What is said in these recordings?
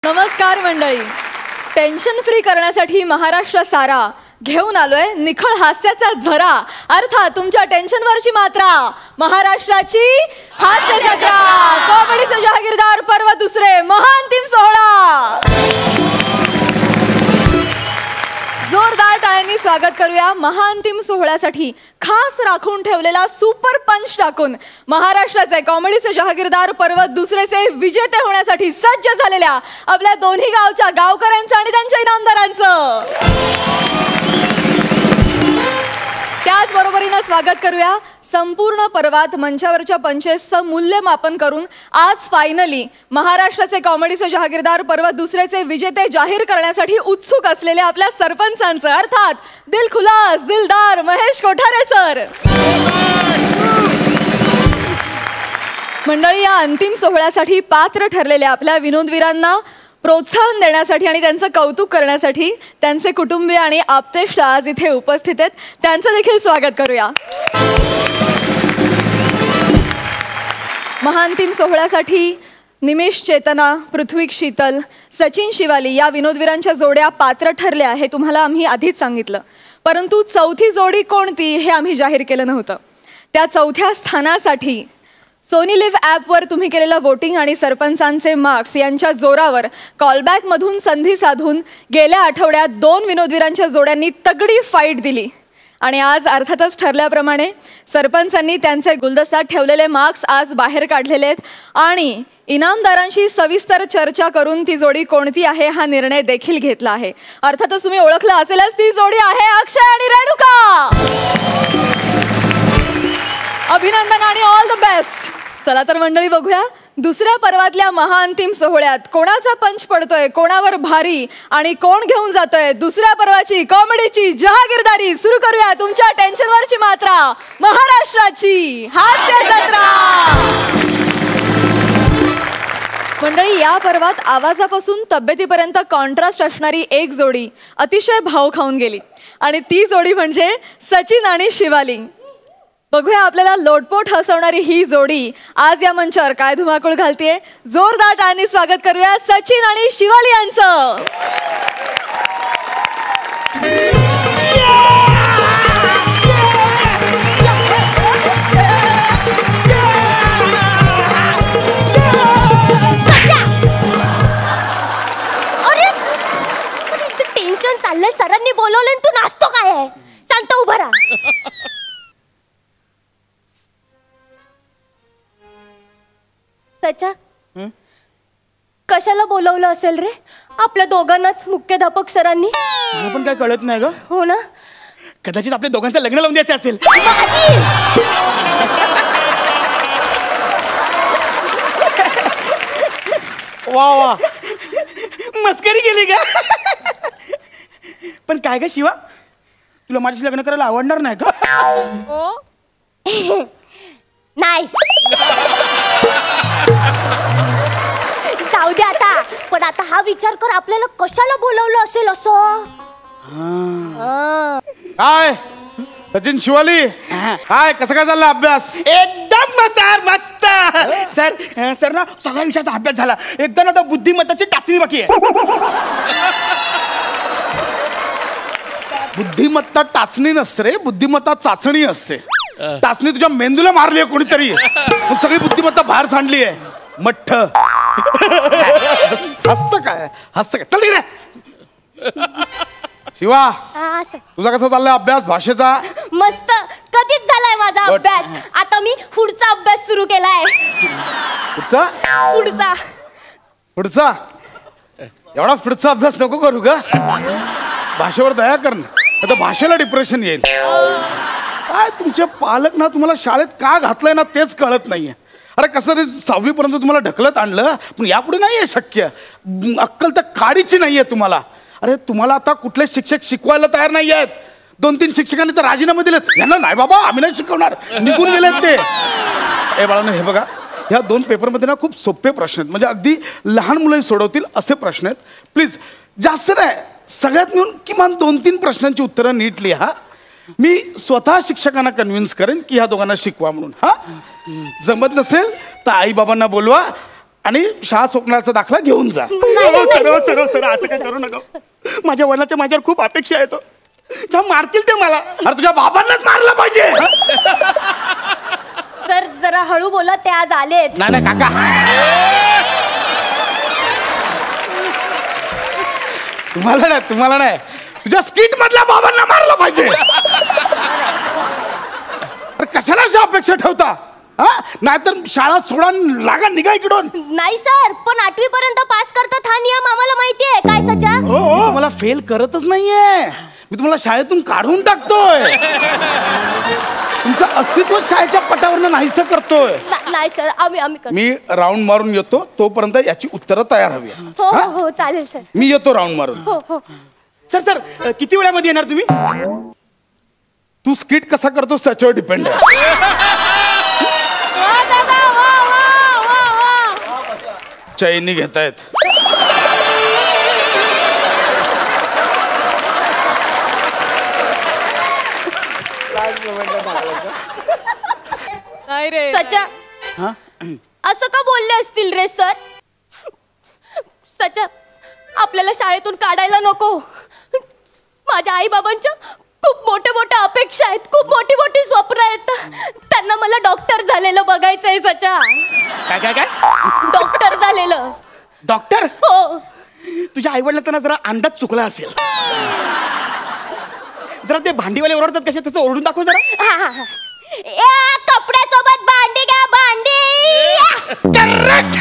नमस्कार मंडळी. Tension free करण्यासाठी महाराष्ट्र सारा घेऊन आलोय निखळ हास्याचा झरा, अर्थात तुमच्या टेन्शनवरची मात्रा. महाराष्ट्राची हास्य जत्रा, कॉमेडीचे जहागीरदार पर्व दुसरे, महाअंतिम सोहळा. जोरदार टाळ्यांनी स्वागत करूया. महाअंतिम सोहळ्यासाठी खास राखून ठेवलेला सुपर पंच टाकून महाराष्ट्राचे कॉमेडीचे जहागीरदार पर्व दुसरेचे विजेते होण्यासाठी सज्ज झालेल्या आपल्या दोन्ही गावच्या गावकऱ्यांचं आणि त्यांच्या इनामदारांचं. त्याचबरोबरीनं स्वागत करूया संपूर्ण पर्वात मंचावरच्या पंचेसचं मूल्यमापन करून आज फायनली महाराष्ट्राचे कॉमेडीचे जहागीरदार पर्व दुसरेचे विजेते जाहीर करण्यासाठी उत्सुक असलेल्या आपल्या सरपंचांचं, अर्थात दिलखुलास दिलदार महेश कोठारे सर. मंडळी, या अंतिम सोहळ्यासाठी पात्र ठरलेल्या आपल्या विनोदवीरांना प्रोत्साहन देण्यासाठी आणि त्यांचं कौतुक करण्यासाठी त्यांचे कुटुंबीय आणि आप्तेष्ट आज इथे उपस्थित आहेत. त्यांचं देखील स्वागत करूया. महाअंतिम सोहळ्यासाठी निमेश चेतना, पृथ्वी शीतल, सचिन शिवाली या विनोदवीरांच्या जोड्या पात्र ठरल्या हे तुम्हाला आम्ही आधीच सांगितलं. परंतु चौथी जोडी कोणती हे आम्ही जाहीर केलं नव्हतं. त्या चौथ्या स्थानासाठी सोनी लिव्ह ॲपवर तुम्ही केलेलं वोटिंग आणि सरपंचांचे मार्क्स यांच्या जोरावर कॉलबॅकमधून संधी साधून गेल्या आठवड्यात दोन विनोदवीरांच्या जोड्यांनी तगडी फाईट दिली. आणि आज अर्थातच ठरल्याप्रमाणे सरपंचांनी त्यांचे गुलदस्त्यात ठेवलेले मार्क्स आज बाहेर काढलेले आहेत आणि इनामदारांशी सविस्तर चर्चा करून ती जोडी कोणती आहे हा निर्णय देखील घेतला आहे. अर्थातच तुम्ही ओळखलं असेलच, ती जोडी आहे अक्षय आणि रेणुका. अभिनंदन आणि ऑल द बेस्ट. चला तर मंडळी, बघूया दुसऱ्या पर्वातल्या महाअंतिम सोहळ्यात कोणाचा पंच पडतोय, कोणावर भारी आणि कोण घेऊन जातोय दुसऱ्या पर्वाची कॉमेडीची जहागीरदारी. सुरू करूया तुमच्या टेन्शनवरची मात्रा, महाराष्ट्राची हास्य जत्रा. मंडळी, या पर्वात आवाजापासून तब्येतीपर्यंत कॉन्ट्रास्ट असणारी एक जोडी अतिशय भाव खाऊन गेली आणि ती जोडी म्हणजे सचिन आणि शिवाली. बघूया आपल्याला लोटपोट हसवणारी ही जोडी आज या मंचावर काय धुमाकूळ घालतेय. जोरदार टाळ्यांनी स्वागत करूया सचिन आणि शिवाली यांचं. अरे टेन्शन चाललंय, सरांनी बोलवलं तू नाचतो काय आहे? शांत उभा राहा. त्याच्या कशाला बोलवलं असेल रे आपल्या दोघांनाच मुख्याध्यापक सरांनी? मला पण काय कळत नाही ग. हो ना, कदाचित आपल्या दोघांचं लग्न लावून द्यायचं असेल. वा वा, मस्करी केली का? पण काय ग शिवा, तुला माझ्याशी लग्न करायला आवडणार नाही का? नाही, जाऊ दे आता. पण आता हा विचार कर, आपल्याला कशाला बोलवलं असेल असं. काय सचिन शिवाली, काय कसं काय चालला अभ्यास? एकदम मस्त. सर ना सगळ्या विषयाचा अभ्यास झाला. एकदम आता बुद्धिमत्ताची टाचणी बाकी आहे. बुद्धिमत्ता टाचणी नसते रे, बुद्धिमत्ता चाचणी असते. टाचणी तुझ्या मेंदूला मारली आहे कोणीतरी, मग सगळी बुद्धिमत्ता बाहेर सांडली आहे. मठ्ठ हसत काय चल तिकडे. शिवा, तुझा कसा चाललाय अभ्यास भाषेचा? मस्त, कधीच झालाय माझा अभ्यास. आता मी पुढचा अभ्यास सुरू केलाय. पुढचा एवढा पुढचा अभ्यास नको करू ग. भाषेवर दया कर ना, आता भाषेला डिप्रेशन येईल. काय तुमचे पालक ना तुम्हाला शाळेत का घातलंय ना तेच कळत नाहीये. अरे कसं ते 6वी पर्यंत तुम्हाला ढकलत आणलं, पण यापुढे नाहीये शक्य. अक्कल तर काडीची नाहीये तुम्हाला. अरे तुम्हाला आता कुठले शिक्षक शिकवायला तयार नाही आहेत. 2-3 शिक्षकांनी तर राजीनामे दिलेत. यांना नाही बाबा आम्ही नाही शिकवणार, निघून गेलेत ते. ए बाळांनो, हे बघा, ह्या 2 पेपरमध्ये ना खूप सोपे प्रश्न आहेत, म्हणजे अगदी लहान मुलंही सोडवतील असे प्रश्न आहेत. प्लीज जास्त नाही, सगळ्यात मिळून किमान 2-3 प्रश्नांची उत्तरं नीट लिहा. मी स्वतः शिक्षकांना कन्व्हिन्स करेन की ह्या दोघांना शिकवा म्हणून. हा, जमत नसेल तर आई बाबांना बोलवा, आणि शाळा सोडण्याचा दाखला घेऊन जा. सरळ सरळ सरळ असं काय करू नका. माझ्या वडिलांच्या माझ्यावर खूप अपेक्षा आहेत. जेव्हा मारतील ते मला. अरे तुझ्या बाबांनाच मारलं पाहिजे. सर जरा हळू बोला, ते आज आलेत. नाही नाही काका, तुम्हाला नाही तुझ्या स्किट मधल्या बाबांना मारलं पाहिजे. कशाला अशा अपेक्षा ठेवता? हा, नाहीतर शाळा सोडा लागा, निघा इकडून. नाही सर, पण 8वी पर्यंत पास करतात हा नियम आम्हाला माहिती आहे. काय सचा? हो, मला फेल करतच नाहीये मी, तुम्हाला शाळेतून काढून टाकतोय. तुमचं अस्तित्व शाळेच्या पटावरनं नाहीसं करतोय. नाही सर, आम्ही मी राऊंड मारून येतो, तोपर्यंत याची उत्तरं तयार हवी. हो हो हो चालेल सर. मी येतो राऊंड मारून. हो हो. सर सर किती वेळामध्ये येणार तुम्ही? तू स्किट कसा करतोस त्याच्यावर डिपेंड आहे. चैनी घेतायत. नाही रे. सचा असं का बोलले असतील रे सर? सचा आपल्याला शाळेतून काढायला नको. माझ्या आई बाबांच्या खूप मोठ्या मोठ्या अपेक्षा आहेत, खूप मोठी मोठी स्वप्न आहेत. त्यांना मला डॉक्टर झालेलं बघायचंय सचा. काय काय काय? डॉक्टर झालेलं. डॉक्टर? हो. तुझ्या आई वडिलांना जरा अंदाज चुकला असेल. जरा ते भांडीवाले ओरडतात कसे, त्याचं ओरडून दाखव जरा. कपड्यासोबत भांडी घ्या, भांडी. करेक्ट.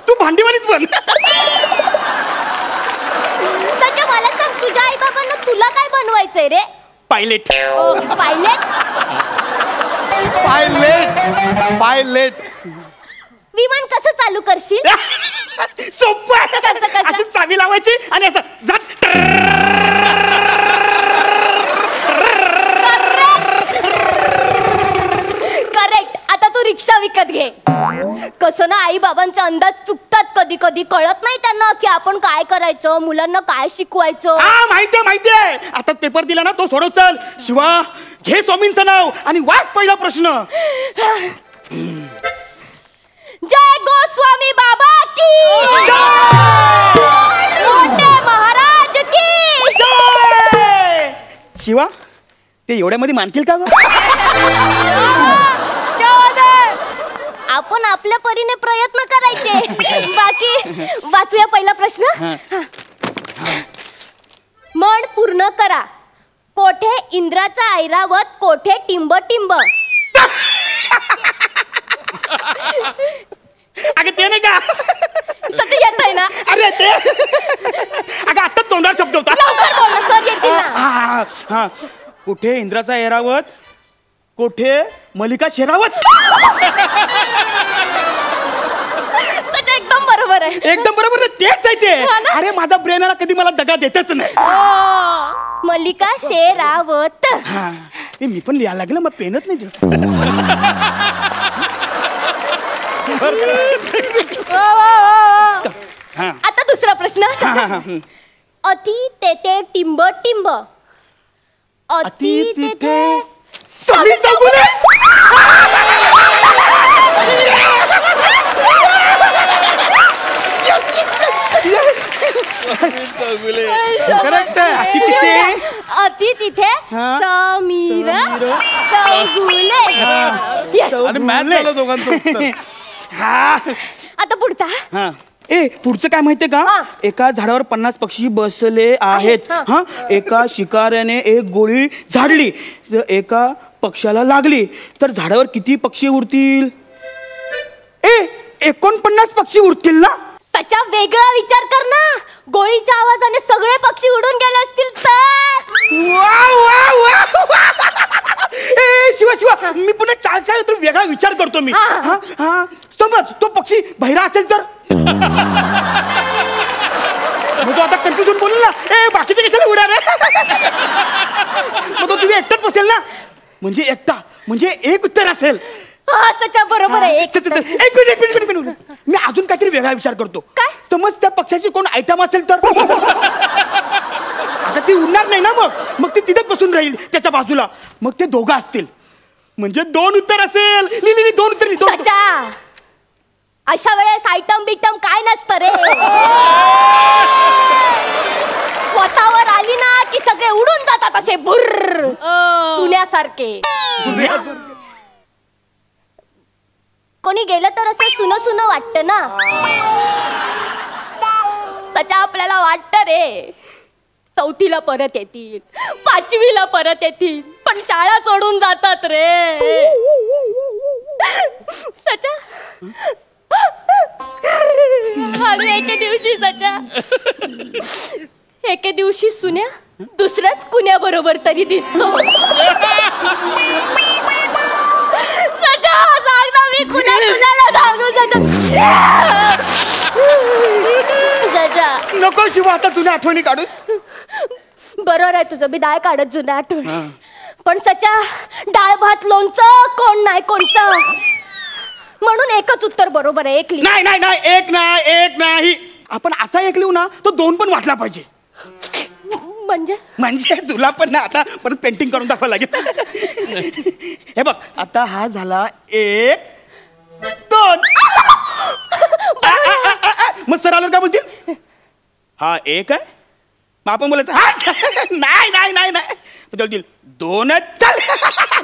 तू भांडीवालीच बन. सचा मला सांग, तुझ्या आई बाबांना तुला काय बनवायचंय रे? पायलट. पायलट? पायलट. विमान कसं चालू करशील? सोपं आहे. कसं? असं चावी लावायची आणि असं जात. करेक्ट. आता तू रिक्षा विकत घे. कसं ना, आई बाबांचे अंदाज चुकतात कधी कधी. कळत नाही त्यांना की आपण काय करायचं, मुलांना काय शिकवायचं. हा माहितीये. आता पेपर दिला ना, तो सोडव. चल शिवा, घे स्वामींचं नाव आणि वाच पहिला प्रश्न. जय गोस्वामी बाबा की मोठे महाराज की जय. शिवा, ते एवढ्यामध्ये मानतील का ग? आपण आपल्या परीने प्रयत्न करायचे. बाकी वाचूया पहिला प्रश्न. म्हण पूर्ण करा. कोठे इंद्राचा ऐरावत, कोठे टिंब टिंब. अगं ते नाही का? सच येत आहे ना? अरे ते अगं आता तोंडावर शब्द होता. लवकर बोल ना, सर येतील ना. हा. कुठे इंद्राचा ऐरावत, कोठे मल्लिका शेरावत. सच एकदम बरोबर आहे. एकदम बरोबर. तेच आहे ते. हा ना? अरे माझा ब्रेन कधी मला दगा देतच नाही. मल्लिका शेरावत. हा, मी पण लिहायला लागलं, मग पेनच नाही दिलं. आता दुसरा प्रश्न. अति तेथे टिंब टिंब. अति तेथे समी चौगुले. करेक्ट. अति तिथे समीर चौगुले. Yes. आणि मॅच झालं दोघांचं उत्तर. आता पुढचा. पुढचं काय माहितीये का? एका झाडावर 50 पक्षी बसले आहेत. हा, एका शिकाऱ्याने एक गोळी झाडली, एका पक्षाला लागली, तर झाडावर किती पक्षी उरतील? 49 पक्षी उरतील ना? त्याचा वेगळा विचार कर ना. गोळीच्या आवाजाने सगळे पक्षी उडून गेले असतील तर. शिवा, मी पुन्हा चाल वेगळा विचार करतो मी. समज तो पक्षी बहिरा असेल तर. मग तो आता कन्फ्युजन बोलेल ना, बाकीचे कशाला उडा रे. मग तो तुझे एकटाच बसेल ना, म्हणजे एकटा म्हणजे एक उत्तर असेल. सचा बरोबर आहे. एक मिनिट. मी अजून काहीतरी वेगळा विचार करतो. काय? समज त्या पक्षाची कोण आयटम असेल तर. आता ती उडणार नाही ना, मग ती तिथेच बसून राहील त्याच्या बाजूला. मग ते दोघं असतील, म्हणजे 2 उत्तर असेल. 2 उत्तर. सचा अशा वेळेस आयटम बिटम काय नसतं रे. स्वतःवर आली ना की सगळे उडून जातात असे बुर्र सुन्यासारखे. कोणी गेलं तर असं सुन सुन वाटत ना. सचा आपल्याला वाटत रे 4थीला परत येतील, 5वीला परत येतील, पण शाळा सोडून जातात रे. सचा आणि एके दिवशी सचा एके दिवशी सुन्या दुसऱ्याच कुण्या बरोबर तरी दिसतो. सचा सांग ना मी कुणाला सांगू. सचा नको शिवा आता तुझ्या आठवणी काढून. बरोबर आहे तुझं, मी डाळ काढत जुन्या आठवणी. पण सचा डाळ भात लोणचं कोण नाही कोणचं, म्हणून एकच उत्तर बरोबर आहे. एक नाही नाही नाही, एक नाही. आपण असा एक लिहू ना तो 2 पण वाचला पाहिजे. म्हणजे तुला पण ना आता परत पेंटिंग करून दाखवावं लागेल. हे बघ आता हा झाला 1 2. मग सर आलं काय बोलतील, हा 1 आहे मग आपण बोलायचं नाही नाही नाही नाही. बोलतील 2 चल.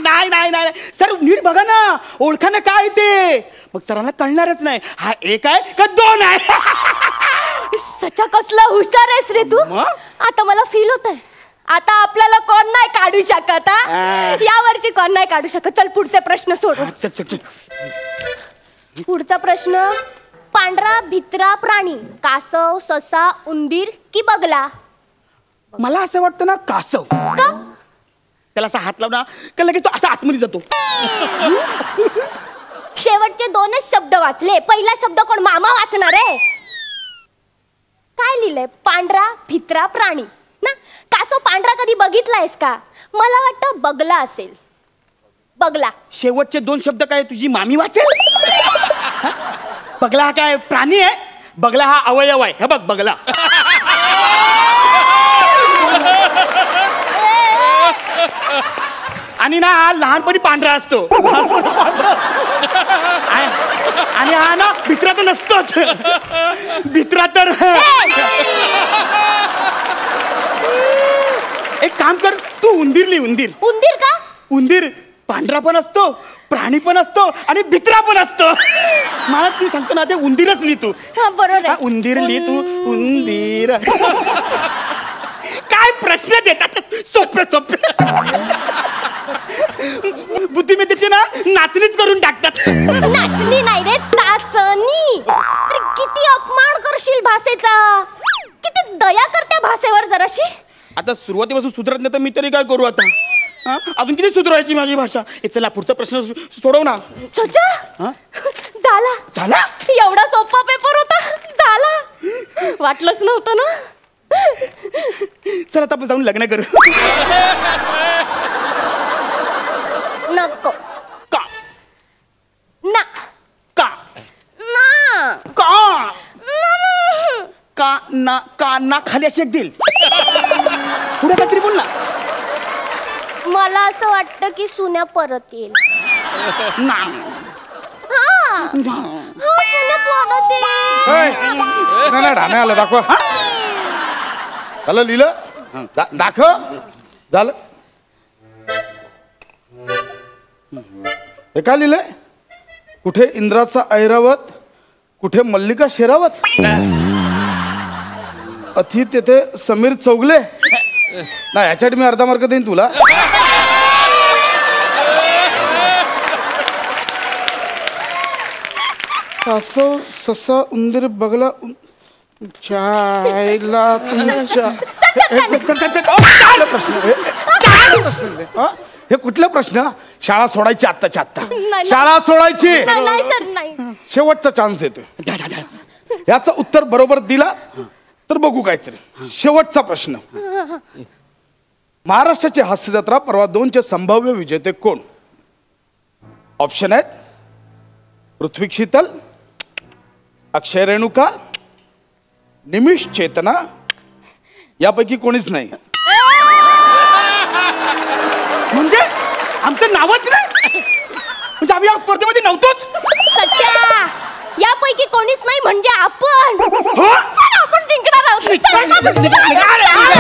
नाही नाही नाही सर नीट बघा ना, ओळखा ना काय ते. मग सरांना कळणारच नाही हा 1 आहे का 2 आहे. सचा कसला हुशार आहेस रे तू. आता मला फील होत आहे आता आपल्याला कोण नाही काढू शकत. या वर्षी कोण नाही काढू शकत. चल पुढचे प्रश्न सोड. पुढचा प्रश्न, पांढरा भित्रा प्राणी कासव, ससा, उंदीर की बगला. मला असं वाटतं ना कासव. का? त्याला असा हात लावला का लगेच तो असा आतमध्ये जातो. शेवटचे 2च शब्द वाचले, पहिला शब्द कोण मामा वाचणार आहे. काय लिहिलंय, पांढरा भित्रा प्राणी ना. कासव पांढरा कधी बघितलायस का. मला वाटतं बगला असेल. बगला. शेवटचे 2 शब्द काय तुझी मामी वाचेल. बगला हा काय प्राणी आहे. बगला हा अवयव आहे. हे बघ बगला. आणि ना हा लहानपणी पांढरा असतो. आणि हा ना भित्रा तर नसतोच. भित्रा तर एक काम कर तू उंदीर लिह. उंदीर. उंदीर का. उंदीर पांढरा पण असतो, प्राणी पण असतो आणि भित्रा पण असतो. मला तू सांगतो ना ते उंदीरच लिह तू. बरोबर आहे. उंदीर लिह तू. उंदीर. काय प्रश्न देतात सोपे सोपे. बुद्धिमत्तेची ना नाचणीच करून टाकतात. नाचणी नाही रे, टाचणी. अरे किती अपमान करशील भाषेचा. किती दया करते भाषेवर जराशी. आता सुरुवातीपासून सुधरत नाही तर मी तरी काय करू आता. अजून किती सुधरवायची माझी भाषा. चला पुढचा प्रश्न सोडव ना. झाला झाला. एवढा सोपा पेपर होता. झाला. वाटलंच नव्हतं ना. चल आता आपण जाऊन लग्न करू. नको. का ना. का ना. का का ना का ना खाली अशी एक दिल. पुढे काहीतरी बोल ना. मला असं वाटतं की सुन्या परत येईल. ना सुन्या परत येईल. नाही ढाणे आलं दाखवा. झालं लिहिलं दाखव. झालं. हे काय लिहिलंय. कुठे इंद्राचा ऐरावत, कुठे मल्लिका शेरावत. अति तेथे समीर चौगले. नाही ह्याच्यासाठी मी अर्धा मार्क देईन तुला. कासव, ससा, उंदीर, बगला. चायला तुमच्या हे कुठला प्रश्न. शाळा सोडायची आत्ताच्या आत्ता. शाळा सोडायची. नाही सर नाही. शेवटचा चान्स येतोय. याचं उत्तर बरोबर दिला तर बघू काहीतरी. शेवटचा प्रश्न. महाराष्ट्राची हास्य जत्रा परवा 2चे संभाव्य विजेते कोण. ऑप्शन आहेत पृथ्वी शीतल, अक्षय रेणुका, निमिष चेतना. यापैकी कोणीच नाही. म्हणजे आमचं नावच नाही. म्हणजे आम्ही या स्पर्धेमध्ये नव्हतोच. यापैकी कोणीच नाही म्हणजे आपण. चला, आपण जिंकणार आहोत. चला, आपण जिंकणार आहोत.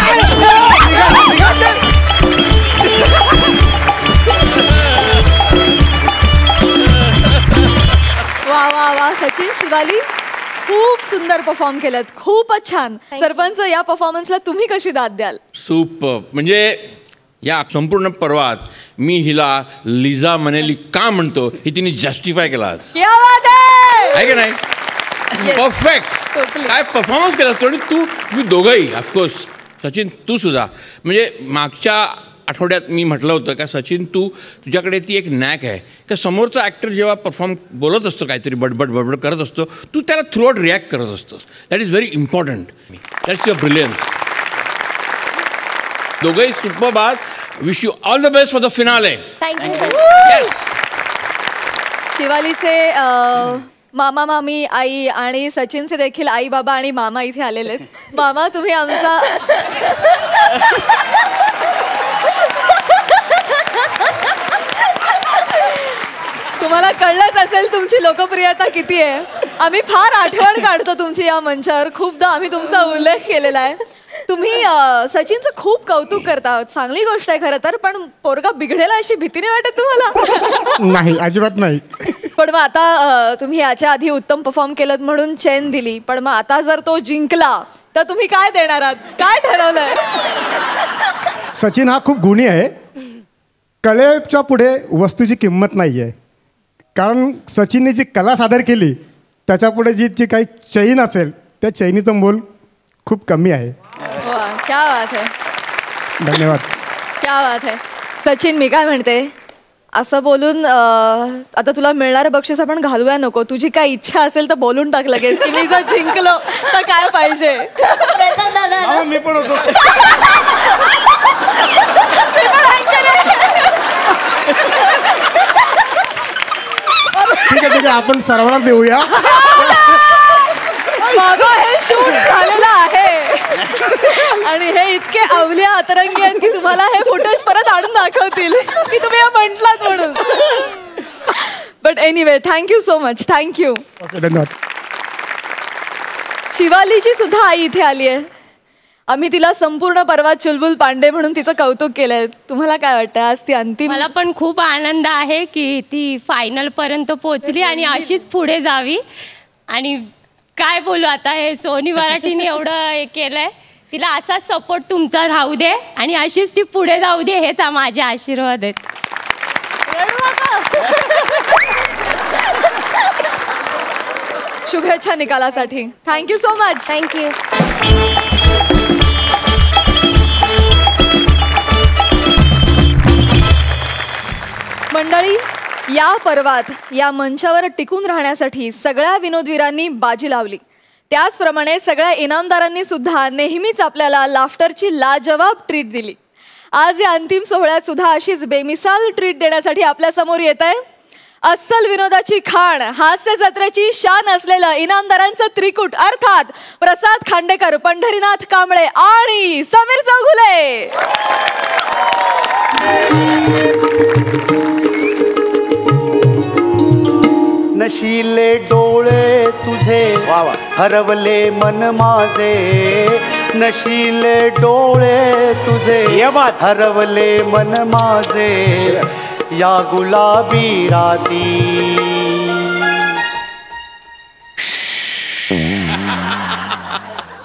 वा वा वा, सचिन शिवाली खूप सुंदर परफॉर्म केलं, खूपच छान. सरपंच, या परफॉर्मन्सला तुम्ही कशी दाद द्याल? सुपर. म्हणजे या संपूर्ण पर्वात मी हिला लिझा मनेली का म्हणतो हे तिने जस्टिफाय केला आज. क्या बात आहे का नाही? परफेक्ट. काय परफॉर्मन्स केला तो. आणि तुम्ही दोघंही ऑफकोर्स, सचिन तू सुद्धा. म्हणजे मागच्या आठवड्यात मी म्हटलं होतं का सचिन तुझ्याकडे ती एक नॅक आहे का समोरचा ॲक्टर जेव्हा परफॉर्म बोलत असतो काहीतरी बडबड बडबड करत असतो तू त्याला थ्रू आउट रिॲक्ट करत असतो. That is very important. That's your brilliance. दोघंही सुपर आहात. Wish you all the best for the finale. Thank you. शिवालीचे मामा मामी आई आणि सचिनचे देखील आई बाबा आणि मामा इथे आलेले आहेत. मामा, तुम्ही आमचा तुम्हाला कळलंच असेल तुमची लोकप्रियता किती आहे. आम्ही फार आठवण काढतो तुमची या मंचावर. खूपदा आम्ही तुमचा उल्लेख केलेला आहे. तुम्ही सचिनचं खूप कौतुक करता, चांगली गोष्ट आहे खरं तर. पण पोरगा बिघडेला अशी भीती नाही वाटत तुम्हाला? नाही, अजिबात नाही. पण मग आता तुम्ही याच्या आधी उत्तम परफॉर्म केलं म्हणून चेन दिली, पण मग आता जर तो जिंकला तर तुम्ही काय देणार आहात? काय ठरवलंय? सचिन हा खूप गुणी आहे. कलेच्या पुढे वस्तूची किंमत नाही आहे. कारण सचिनने जी कला सादर केली त्याच्यापुढे जी काही चैन असेल त्या चैनीचं मोल खूप कमी आहे. वा, क्या बात आहे. धन्यवाद. क्या बात आहे. सचिन, मी काय म्हणते, असं बोलून आता तुला मिळणारं बक्षीस आपण घालूया नको. तुझी काय इच्छा असेल तर बोलून टाक लगेच की मी जर जिंकलो तर काय पाहिजे. मी पण होतो. ठीक आहे, आपण सर्वांना देऊया. बाबा, हे शूट झालेलं आहे आणि हे इतके अवल्या अतरंगी आहेत की तुम्हाला हे फुटेज परत आणून दाखवतील की तुम्ही हे म्हटलात म्हणून. But anyway, thank you so much. Thank you. Okay, धन्यवाद. शिवालीची सुद्धा आई इथे आली आहे. आम्ही तिला संपूर्ण पर्वात चुलबुल पांडे म्हणून तिचं कौतुक केलंय. तुम्हाला काय वाटतं आज ती अंतिम? मला पण खूप आनंद आहे की ती फायनल पर्यंत पोहोचली आणि अशीच पुढे जावी. आणि काय बोलू आता, हे सोनी मराठीने एवढं हे केलंय. तिला असाच सपोर्ट तुमचा राहू दे आणि अशीच ती पुढे जाऊ दे, हेच माझे आशीर्वाद आहेत. शुभेच्छा निकालासाठी. Thank you so much. थँक्यू. मंडळी, या पर्वात या मंचावर टिकून राहण्यासाठी सगळ्या विनोदवीरांनी बाजी लावली. त्याचप्रमाणे सगळ्या इनामदारांनी सुद्धा नेहमीच आपल्याला लाफ्टरची लाजवाब ट्रीट दिली. आज या अंतिम सोहळ्यात सुद्धा अशीच बेमिसाल ट्रीट देण्यासाठी आपल्या समोर येत आहे अस्सल विनोदाची खाण, हास्य जत्रेची शान असलेलं इनामदारांचं त्रिकूट, अर्थात प्रसाद खांडेकर, पंढरीनाथ कांबळे आणि समीर चौगुले. नशिले डोळे तुझे हरवले मन माझे, नशिले डोळे तुझे हरवले मन माझे, या गुलाबी राती.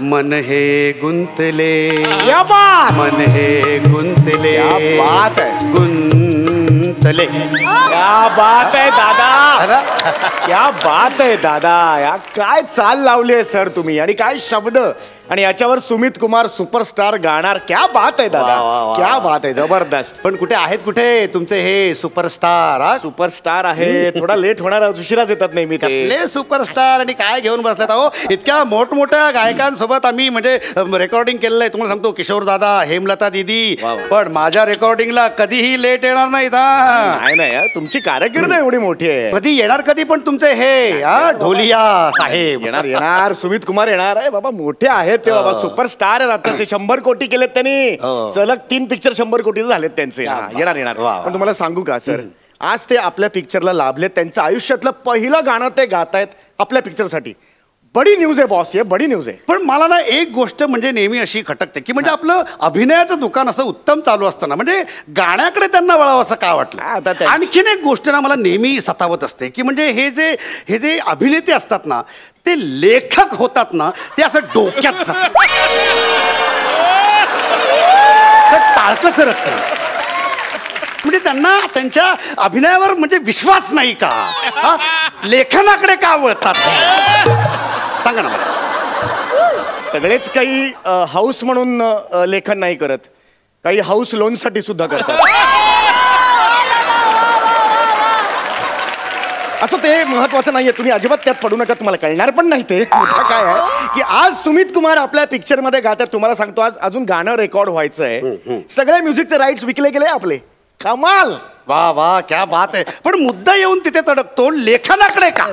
मन हे गुंतले, मन हे गुंतले, गुंतले. क्या बात आहे दादा, क्या बात आहे दादा. या काय चाल लावली आहे सर तुम्ही, आणि काय शब्द, आणि याच्यावर सुमित कुमार सुपरस्टार गाणार. क्या बात आहे दादा, क्या बात आहे, जबरदस्त. पण कुठे आहेत कुठे तुमचे हे सुपरस्टार? सुपरस्टार आहे, थोडा लेट होणार, उशिराच येतात नेहमी. कसले सुपरस्टार आणि काय घेऊन बसलेत अहो? इतक्या मोठमोठ्या गायकांसोबत आम्ही म्हणजे रेकॉर्डिंग केलेलं आहे. तुम्हाला सांगतो, किशोर दादा, हेमलता दीदी, पण माझ्या रेकॉर्डिंगला कधीही लेट येणार नाहीत. नाही यार, तुमची कारकीर्द एवढी मोठी आहे. कधी येणार कधी पण तुमचे हे ढोलिया साहेब? येणार येणार, सुमित कुमार येणार आहे बाबा, मोठे आहेत ते बाबा, सुपरस्टार आहेत आताचे. 100 कोटी केलेत त्यांनी, सलग 3 पिक्चर 100 कोटी झालेत त्यांचे. येणार येणार. पण तुम्हाला सांगू का सर, आज ते आपल्या पिक्चरला लाभलेत. त्यांचं आयुष्यातलं पहिलं गाणं ते गातायत. आपल्या पिक्चरसाठी बडी न्यूज आहे बॉस, हे बडी न्यूज आहे. पण मला ना एक गोष्ट म्हणजे नेहमी अशी खटकते की म्हणजे आपलं अभिनयाचं दुकान असं उत्तम चालू असताना म्हणजे गाण्याकडे त्यांना वळावं असं का वाटलं. आणखीन एक गोष्ट ना मला नेहमी सतावत असते की म्हणजे हे जे अभिनेते असतात ना ते लेखक होतात ना ते असं डोक्यात टाळकं सरकतं. म्हणजे त्यांना त्यांच्या अभिनयावर म्हणजे विश्वास नाही का, लेखनाकडे का वळतात सांगा ना मला. सगळेच काही हाऊस म्हणून लेखन नाही करत, काही हाऊस लोनसाठी सुद्धा करतात. असं ते महत्वाचं नाहीये, तुम्ही अजिबात त्यात पडू नका, तुम्हाला कळणार पण नाही. ते काय आहे की आज सुमित कुमार आपल्या पिक्चर मध्ये गातात. तुम्हाला सांगतो आज अजून गाणं रेकॉर्ड व्हायचं आहे. सगळे म्युझिकचे राईट्स विकले गेले आपले. कमाल. वा वा क्या बात आहे. पण मुद्दा येऊन तिथे तडकतो लेखनाकडे का.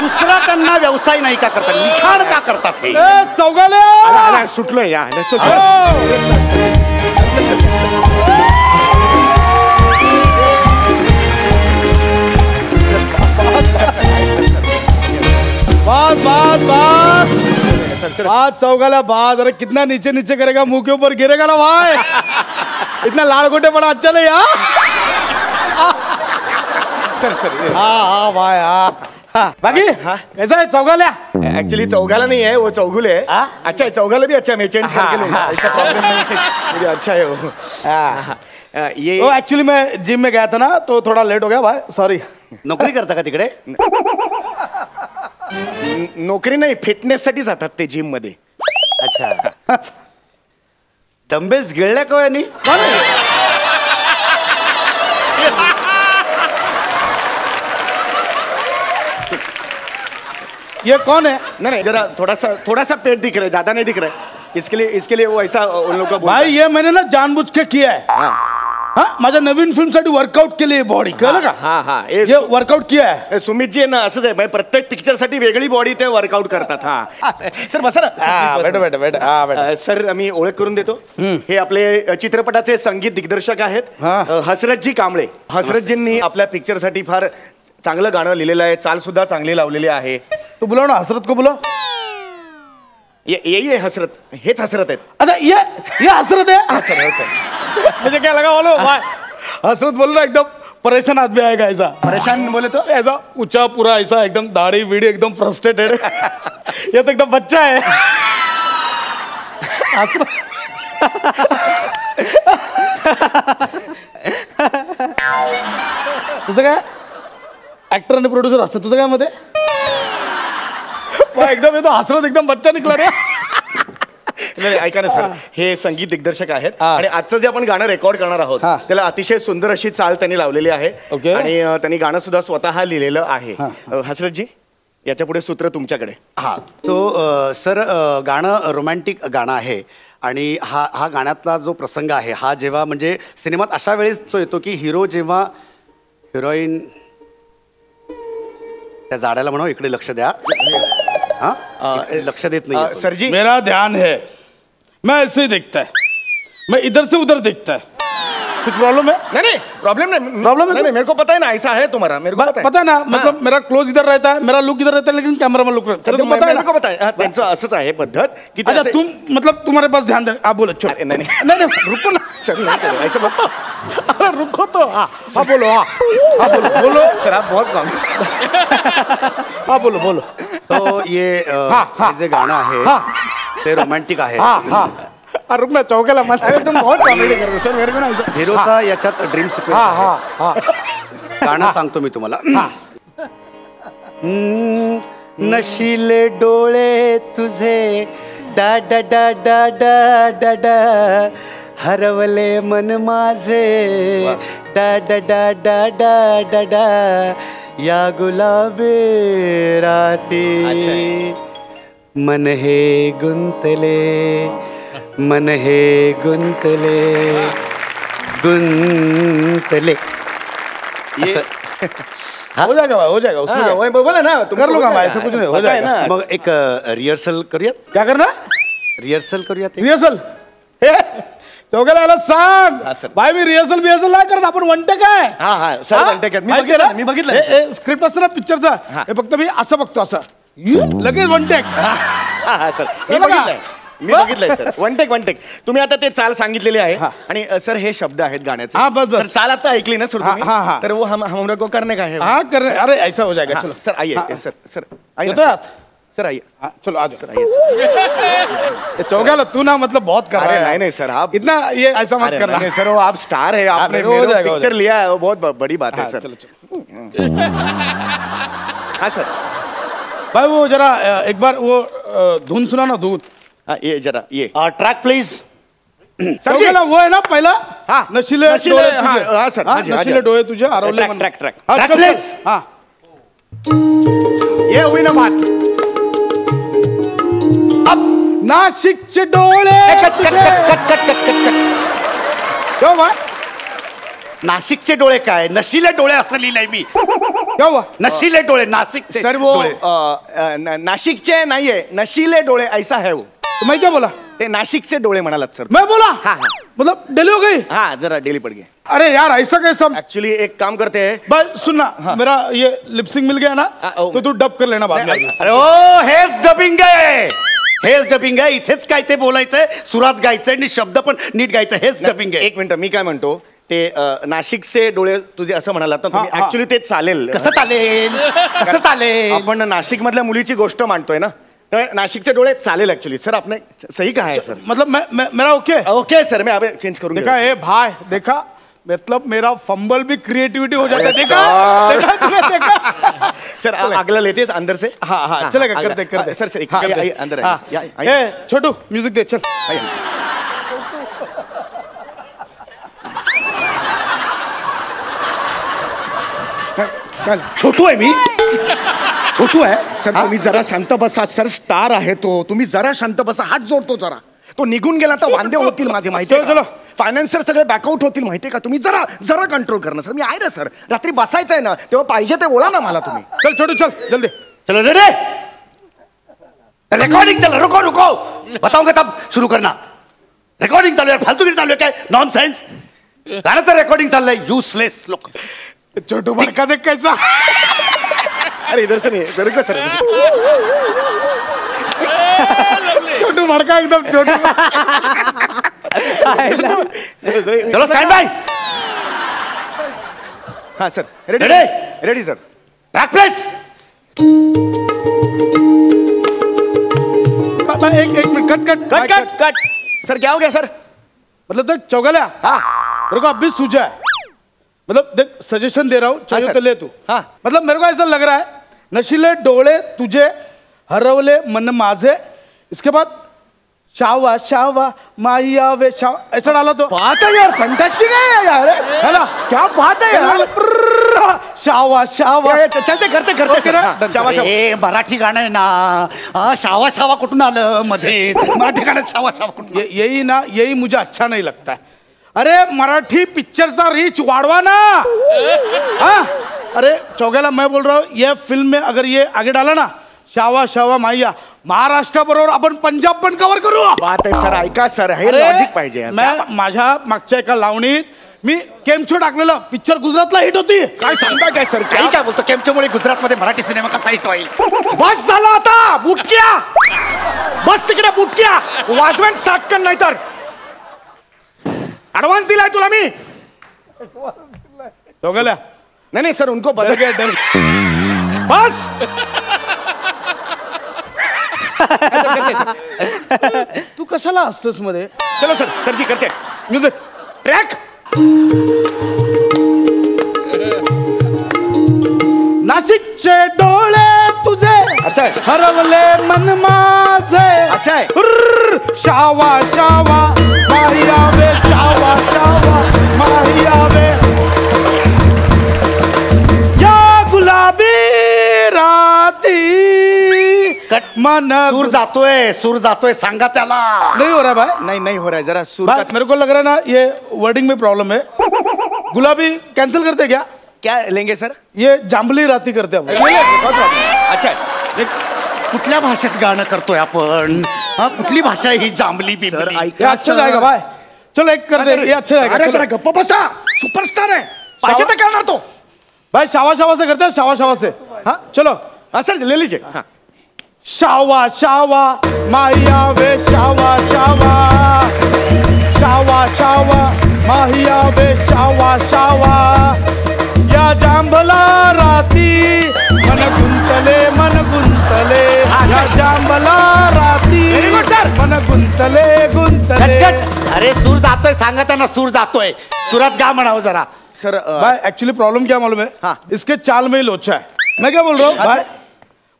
दुसरा त्यांना व्यवसाय नाही का करतात, लिखाण का करतात. हे चौगाले सुटलोय या बात चौगाला बात. अरे कितना नीचे नीचे करेगा, मुंह के ऊपर गिरेगा ना भाई. इतना लाल गोटे बड़ा अच्छा नहीं. सर हाँ भाई हाँ. बाकी कैसा है चौगाल्या. एक्चुअली चौगाला नहीं है, वो चौगुले है. अच्छा है, चौगाला भी अच्छा है, मैं चेंज करके लूंगा, ऐसा प्रॉब्लम नहीं है. मुझे अच्छा है वो. ये एक्चुअली मैं जिम में गया था ना तो थोड़ा लेट हो गया भाई, सॉरी. नोकरी करता का तिकडे. नोकरी नाही, फिटनेस साठी जातात ते जिम मध्ये. अच्छा. डंबेल्स गिळल्या का यांनी. ये कौन है. नहीं जरा थोड़ा सा पेट दिख रहा है, ज्यादा नहीं दिख रहा है. इसके लिए वो ऐसा उन लोगों का भाई ये मैंने ना जानबूझ के किया है. हाँ माझ्या नवीन फिल्म साठी वर्कआउट के लिए बॉडी कळलं का. हाँ ये वर्कआउट किया है. सुमित जी ना असंच आहे, प्रत्येक पिक्चर साठी वेगळी बॉडी ते वर्कआउट करतात. हा सर बसा ना. बेटा सर मी ओळख करून देतो. हे आपले चित्रपटाचे संगीत दिग्दर्शक आहेत हसरतजी कांबळे. हसरतजींनी आपल्या पिक्चर साठी फार चांगलं गाणं लिहिलेलं आहे, चाल सुद्धा चांगली लावलेली आहे. तू बोलाव ना हसरत को बोलाव. ये हसरत, हेच हसरत आहेत. अच्छा ये हसरत है. सर मुझे क्या लगा बोलो भाई हसरत बोल रहा एकदम परेशान आदमी आएगा. ऐसा परेशान बोले तो ऐसा ऊंचा पूरा ऐसा एकदम दाढ़ी वीड़ी एकदम फ्रस्ट्रेटेड. ये तो एकदम बच्चा है. तुझं काय ऍक्टर आणि प्रोड्युसर असतं तुझं काय मध्ये. एकदम येतो हसरत एकदम बच्चा निघला रे. नाही ऐका ना सर, हे संगीत दिग्दर्शक आहेत आणि आजचं जे आपण गाणं रेकॉर्ड करणार आहोत त्याला अतिशय सुंदर अशी चाल त्यांनी लावलेली आहे. आणि त्यांनी गाणं सुद्धा स्वतः लिहिलेलं आहे. हसरतजी याच्या पुढे सूत्र तुमच्याकडे. हा तो सर गाणं रोमॅन्टिक गाणं आहे आणि हा गाण्यातला जो प्रसंग आहे हा जेव्हा म्हणजे सिनेमात अशा वेळेस जो येतो की हिरो जेव्हा हिरोईन त्या जाड्याला म्हणा इकडे लक्ष द्या. हाँ लक्ष देत नहीं सर जी. मेरा ध्यान है, मैं ऐसे ही देखता है, मैं इधर से उधर देखता है. कुछ प्रॉब्लम है. नहीं प्रॉब्लम नहीं, मेरे को पता है ना ऐसा है तुम्हारा. मेरे को पता है ना. मतलब मेरा क्लोज इधर रहता है, मेरा लुक इधर रहता है, लेकिन कैमरा में लुक रहता है. मेरे को पता है त्यांचं असंच आहे पद्धत की. अच्छा तुम मतलब तुम्हारे पास ध्यान दे. आप बोलो. नहीं रुको ना सर, नहीं ऐसा मत. अरे रुको तो. हाँ बोलो. हाँ बोलो सर आप बहुत कम. हाँ बोलो. तो ये जे गाणं आहे ते रोमॅन्टिक आहे. रुकना चौकेला मस्त. तुम बहुत कॉमेडी कर रहे हो सर. मेरे को ना ऐसा हिरोचा याच्यात ड्रीम सिक्वेन्स. गाणं सांगतो मी तुम्हाला. नशिले डोळे तुझे डा डा डा डा डा डा डा हरवले मन माझे डा डा डा डा डा डा डा या गुलाबी राती मन हे गुंतले मन हे गुंतले हो जाएगा उसमें बोला ना कर लूंगा मैं. ऐसा कुछ नहीं हो जाएगा ना. मग एक रिहर्सल करूयात. क्या करना. रिहर्सल करूयात. रिहर्सल चौघ्याला याला हा, सांग सर. भाई मी रिहर्सल बिहर्सल नाही करत आपण वन टेक आहे हा हा सर वन टेक आहे. मी बघितलं स्क्रिप्ट असतं ना पिक्चरचा हे फक्त मी असं बघतो असं लगेच वन टेक हा सर हे बघा. मी बघितलंय सर वन टेक तुम्ही आता ते चाल सांगितलेली आहे आणि सर हे शब्द आहेत गाण्याचे. हा, बस. तर चाल आता ऐकली ना सर तुम्ही हा. तर वो हम को करने का है. हाँ कर रहे अरे ऐसा हो जाएगा चलो सर आइए सर आइए येतोय आत? सर आइए हाँ, चलो आ जाओ सर आइए. ये चौघ्याला तू ना मतलब बहुत कर रहा है नहीं सर आप इतना ये ऐसा मत करना नहीं सर वो आप स्टार है आपने हो जाएगा, हो पिक्चर लिया है वो बहुत बड़ी बात है हाँ, सर. चलो हाँ सर भाई वो जरा एक बार वो धुन सुना ना धुन ये जरा ये ट्रॅक प्लीज. चौघ्याला वो है ना पहिला हाँ, नशिले नशिले, डोळे हाँ, तुझे. हाँ, सर, हाँ, हाँ जी, हाँ नशिले जी. डोळे तुझे हरवले ट्रॅक, मन. Track, track. हाँ, ट्रॅक चल, प्लीज. चल. हाँ ये हुई ना बात. नाशिकचे डोळे cut cut cut cut cut cut cut cut. क्या हुआ नाशिकचे डोळे काय नशिले डोळे असं लिहिलंय मी. क्या हुआ नशिले डोळे नाशिकचे सर वो डोळे. नाशिकचे नाहीये नशीले डोळे ऐसा है वो. तो मैं क्या बोला ते नाशिकचे डोळे म्हणालात सर. मैं बोला हाँ, हाँ. मतलब डिले हो गई हाँ जरा डेली पड़ गए. अरे यार ऐसा कैसा एक्चुअली एक काम करते हैं बस सुनना मेरा ये लिपसिंग मिल गया ना ओ. तो तू डब कर लेना बाद में अरे ओ हेच डबिंग आहे. हेच डबिंग आहे. इथेच काय ते बोलायचंय सुरात गायचंय आणि शब्द पण नीट गायचं. हेच डबिंग आहे. एक मिनिट मी काय म्हणतो ते नाशिकचे डोळे तुझे असं म्हणालात ना तुम्ही हा. ऍक्च्युली ते चालेल. कसं चालेल कसं चालेल. आपण नाशिक मधल्या मुलीची गोष्ट मांडतोय ना तर नाशिकचे डोळे चालेल ऍक्च्युली. सर आपने सही कहा है सर. मतलब मेरा ओके ओके सर मैं अभी चेंज करूंगा. देखा ए भाई देखा मतलब मेरा फंबल भी क्रिएटिविटी हो जाता है. देखा देखा तूने देखा सर अगला लेते हैं अंदर से. हाँ हाँ चलेगा करते करते सर सर हाँ, आइए अंदर हाँ. आइए. ए छोटू म्यूजिक दे चल छोटू आहे मी. छोटू आहे. सर तुम्ही जरा शांत बसा. सर स्टार आहे तो. तुम्ही जरा शांत बसा. हात जोडतो जरा. तो निघून गेला तर वांदे होतील माझे माहिती चलो, चलो. फायनान्सर सगळे बॅकआउट होतील माहितीये का. तुम्ही जरा जरा कंट्रोल करणं सर. मी आहे ना सर. रात्री बसायचं आहे ना तेव्हा पाहिजे ते बोला ना मला तुम्ही. चल छोटू चल जल्दी चलो रेडी. रिकॉर्डिंग चल. रुको रुको बताऊंगा तब शुरू करना. रेकॉर्डिंग चालू आहे. फालतूगिरी चालू आहे काय नॉनसेन्स. गाण्याचं रेकॉर्डिंग चाललंय. युसलेस लोक. छोटू भड़का देख कैसा अरे इधर से नहीं इधर सर. छोटू भड़का एकदम छोटू चलो स्टँड बाय. हाँ sir ready Ready? Ready sir. Track please. एक मिनट cut cut cut cut cut. Sir क्या हो गया सर. मतलब देख चौगल्या हाँ मेरे को अब भी सूझा है. मतलब देख सजेशन दे रहा हूँ चाहिए सर. तो ले तू. हाँ. मतलब मेरे को ऐसा लग रहा है नशीले डोळे तुझे हरवले मन माझे. इसके बाद शावा शावा माहिया वे शाव ऐसा डाला तो बात है यार फैंटास्टिक है यार. है ना क्या बात है यार. शावा शावा चलते करते करते Okay सर. ना? हाँ, शाबाश, शाबाश. ए मराठी गाणं आहे ना. शावा शावा कुठून आलं मध्ये. मराठी गाण्यात शावा शावा कुठून. यही ना यही मुझे अच्छा नहीं लगता है. अरे मराठी पिक्चरचा रीच वाढवा ना. हाँ अरे चौगेला मैं बोल रहा हूँ ये फिल्म में अगर ये आगे डाला ना शावा शावा माहिया महाराष्ट्र बरोबर आपण पंजाब पण कव्हर करू. बात आहे सर. ऐका सर हे अरे, लॉजिक पाहिजे यार. मैं माझ्या मागच्या एका लावणीत मी केमछो टाकलेलं पिक्चर गुजरातला हिट होती. काय सांगता काय सर. काही काय बोलतो. केमच्यामुळे गुजरातमध्ये मराठी सिनेमा कसा हिट होईल. बस झाला आता बुटक्या. बस तिकडे बुटक्या. वाजवेन साटकन नाही तर ऍडव्हान्स दिलाय तुला मी. चौगेल्या नहीं नहीं सर उनको डर बदल गया डर बस. तू कशाला असतोस मध्ये. चलो सर सर जी करते म्युझिक ट्रॅक. नाशिकचे डोळे तुझे अच्छा आहे. हरवले मन माझे. अच्छा आहे. हुर्र, शावा शावा माहियावे शावा शावा माहियावे या गुलाबी राती मन सूर जातोय. सूर जातोय. सांगा त्याला. नहीं हो रहा है भाई. नहीं नहीं हो रहा है जरा सुर भाई मेरे को लग रहा है ना ये वर्डिंग में प्रॉब्लम है. गुलाबी कैंसिल करते क्या. क्या लेंगे सर. ये जांबली राती करते हैं अपन. अच्छा है. कुठल्या भाषेत गाणं करतोय आपण. कुठली भाषा आहे ही जांभली सर बिंबली. ये ऐका अच्छा जाएगा भाई. चलो एक कर दे, ये अच्छा जाएगा. अरे चलो. जरा गप्प बसा, सुपरस्टार आहे, पाहिजे तर करणार तो. भाई शावा शावा से करते हैं, शावा शावा से. हाँ चलो. हाँ सर ले लीजिए. हाँ. शावा शावा माहिया वे शावा शावा, शावा शावा माहिया वे शावा शावा, या जांभला राती मन गुंतले या जांभला राती मन गुंतले. अरे सूर जातोय, सांगा त्यांना सूर जातोय, सुरात गा म्हणावं जरा. सर भाई एक्चुअली प्रॉब्लम क्या मालूम है? हाँ. इसके चाल में ही लोचा है. मैं क्या बोल रहा हूँ भाई,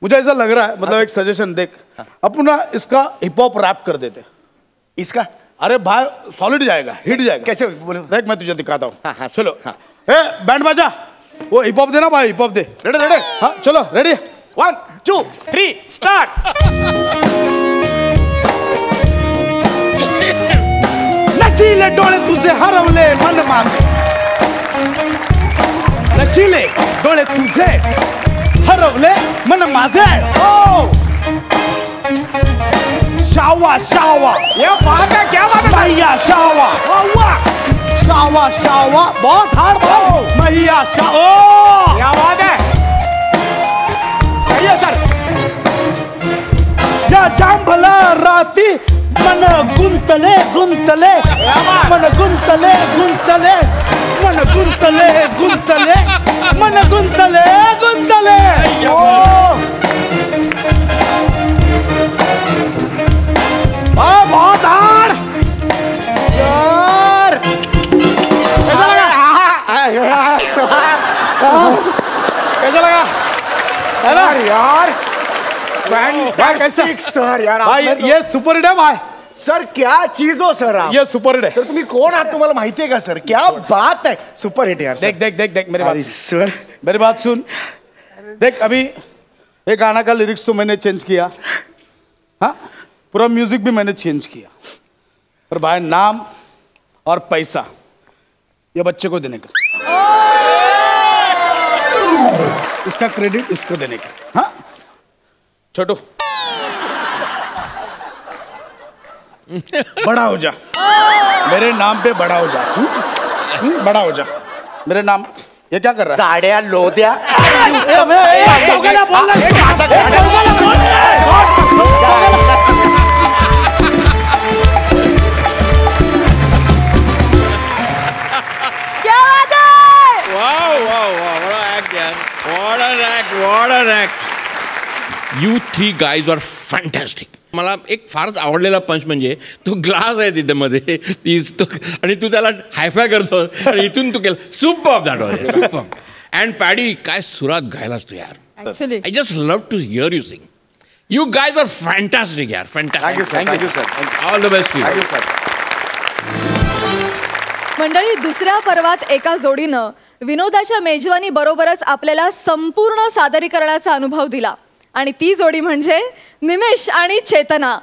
मुझे ऐसा लग रहा है, मतलब एक सजेशन देख, अपन ना इसका हिप हॉप रैप कर देते. इसका अरे भाई सॉलिड जाएगा, हिट जाएगा. कैसे बोलो? देख मैं तुझे दिखाता हूँ. हाँ, हाँ, चलो. हाँ. ए बैंड बाजा, वो हिप हॉप देना भाई, हिप हॉप दे. रेडी. हाँ चलो रेडी. 1 2 3 स्टार्ट. नशीले डोळे तुझे हरवले मन माझे, नशीले डोळे तुझे हरवले मन माझे. ओ शावा शावा, ये बात है, क्या बात है? मैया शावा, शावा शावा बहुत हार्ड भाव. मैया शावा, क्या बात है? सही है सर. या जांभला राती मन गुंतले मन गुंतले मन गुंतले. बहुत हार्ड यार. कैसा लगा? है ना यार कैसा? सर यार भाई ये सुपर हिट है भाई. सर क्या चीज हो सर आप. ये सुपर हिट है. सर तुम्ही कोण आहात तुम्हाला माहिती आहे का सर? क्या बात है, सुपर हिट यार. देख देख देख देख मेरी बात सर, मेरी बात सुन. देख अभी ये गाना का लिरिक्स तो मैंने चेंज किया, हाँ पूरा म्यूजिक भी मैंने चेंज किया, पर भाई नाम और पैसा ये बच्चे को देने का, इसका क्रेडिट इसको देने का. हाँ छोटू बड़ा हो जा, मेरे नाम पे बड़ा हो जा. बड़ा हो जा मेरे नाम. ये क्या कर रहा है? साड्या लोद्या. क्या बात है? वाह वाह वाह, what an act यार, what an act. You three guys are fantastic. मला एक फारच आवडलेला पंच म्हणजे तो ग्लास आहे तिथे मध्ये तीच तो, आणि तू त्याला हायफाय करतो आणि इथून तू केलं super. That was super. And Paddy काय सुरात गायलास तू यार. Actually. I just love to hear you sing. You guys are fantastic यार, fantastic. Thank you sir. All the best. Thank you sir. मंडळी, दुसऱ्या पर्वात एका जोडीनं विनोदाच्या मेजवानी बरोबरच आपल्याला संपूर्ण सादरीकरणाचा अनुभव दिला, आणि ती जोडी म्हणजे निमेश आणि चेतना.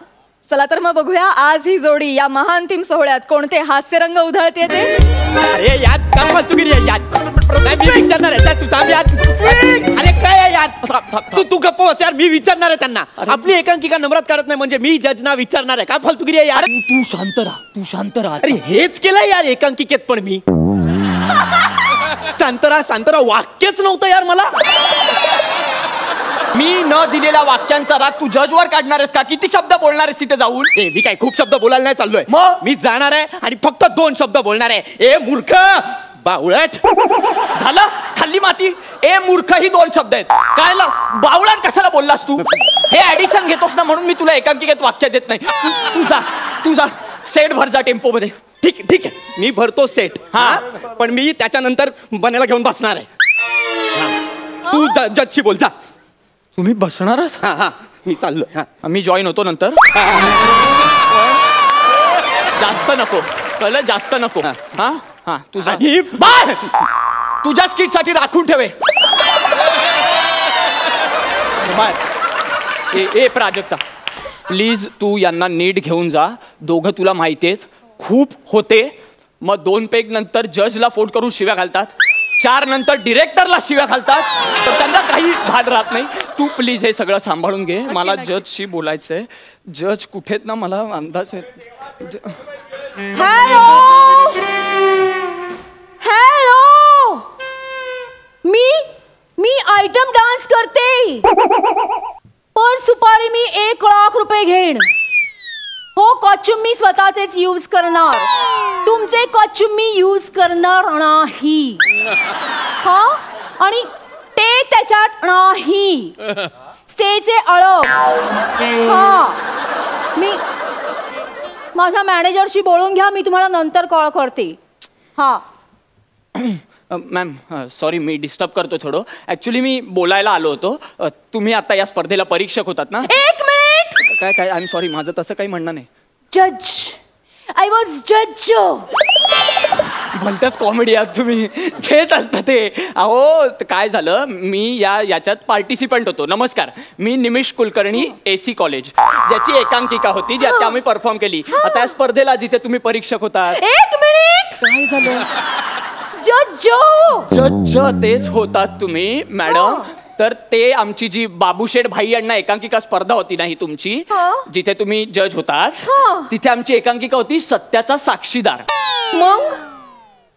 चला तर मग बघूया आज ही जोडी या महाअंतिम सोहळ्यात कोणते हास्यरंग उधळते ते. अरे यार काय फालतूगिरी आहे यार. नाही मी विचारणार आहे तू थांब यार. अरे काय आहे यार, तू गप्प बस यार. मी विचारणार आहे त्यांना. आपली एकांकिका नंबरात काढत नाही म्हणजे मी जजना विचारणार आहे. काय फालतूगिरी आहे यार. तू शांत राहा. अरे हेच केलंय यार एकांकिकेत पण मी. शांत राहा वाक्यच नव्हतं यार मला. मी न दिलेल्या वाक्यांचा राग तू जजवर काढणार आहेस का? किती शब्द बोलणार आहेस तिथे जाऊन? मी काय खूप शब्द बोलायला नाही चाललोय. मग मी जाणार आहे आणि फक्त 2 शब्द बोलणार आहे. ए मूर्ख, बावळट. झालं, खाल्ली माती. ए मूर्ख ही 2 शब्द आहेत. काय बावळट कशाला बोललास तू? हे ऍडिशन घेतोस ना म्हणून मी तुला एकांकिकेत वाक्य देत नाही. तू जा सेट भर जा टेम्पो मध्ये. ठीक आहे मी भरतो सेट. हा पण मी त्याच्यानंतर बनायला घेऊन बसणार आहे. तू जजशी बोल जा. तुम्ही बसणार आहात? हा मी चाललोय. मी जॉईन होतो नंतर. जास्त नको कळलं, जास्त नको. हा तुझा बस. तुझ्या स्किट साठी राखून ठेवे. ए प्राजक्ता प्लीज तू यांना नीट घेऊन जा. दोघं तुला माहितीयेच खूप होते. मग 2 पेग नंतर जजला फोन करून शिव्या घालतात. 4 नंतर डिरेक्टरला शिव्या घालतात. तर त्यांना काही भान राहत नाही. तू प्लीज हे सगळं सांभाळून घे. मला जजशी बोलायचंय. जज कुठेत ना मला अंदाज आहे. हॅलो हॅलो, मी आयटम डान्स करते, पर सुपारी मी 1,00,000 रुपये घेईन. हो, कॉस्ट्युम मी स्वतःचेच यूज करणार, तुमचे कॉस्ट्युम मी यूज करणार नाही. हा, आणि ते त्याच्यात नाही, स्टेजचे अलग. हा, मी माझ्या मॅनेजरशी बोलून घ्या, मी तुम्हाला नंतर कॉल करते. हा मॅम सॉरी मी डिस्टर्ब करतो थोडं. ॲक्च्युली मी बोलायला आलो होतो. तुम्ही आता या स्पर्धेला परीक्षक होतात ना? 1 मिनिट. काय काय आय एम सॉरी, माझं तसं काही म्हणणं नाही. जज, आय वॉज जज. भलत्याच कॉमेडी आहात तुम्ही, तेच असतं ते. अहो काय झालं, मी याच्यात पार्टिसिपंट होतो. नमस्कार, मी निमिष कुलकर्णी, AC कॉलेज, ज्याची एकांकिका होती, ज्यात आम्ही परफॉर्म केली. आता या स्पर्धेला जिथे तुम्ही परीक्षक होता. 1 मिनिट. काय झालं? जज तेच होतात तुम्ही मॅडम. तर ते आमची जी बाबूशेठ भाई यांना एकांकिका स्पर्धा होती ना ही तुमची, जिथे तुम्ही जज होतात, तिथे आमची एकांकिका होती सत्याचा साक्षीदार.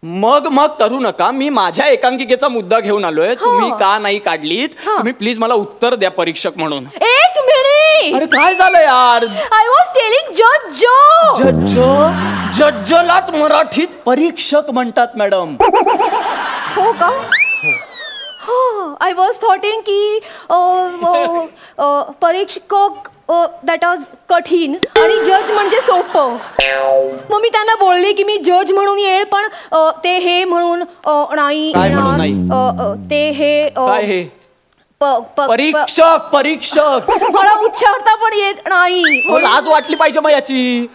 मग करू नका, मी माझ्या एकांकिकेचा मुद्दा घेऊन आलोय. तुम्ही का नाही काढलीत? तुम्ही प्लीज मला उत्तर द्या परीक्षक म्हणून. 1 मिनिट. अरे काय झालं यार? आय वॉज टेलिंग जज. जजलाच मराठीत परीक्षक म्हणतात मॅडम. हो का? आय वॉज थॉटिंग की परीक्षक दॅट वॉज कठीण आणि जज म्हणजे सोपं. मग मी त्यांना बोलली की मी जज म्हणून येईल, पण ते हे म्हणून नाही. ते हे परीक्षक मला उच्चारता पण येत नाही. लाज वाटली पाहिजे मग याची.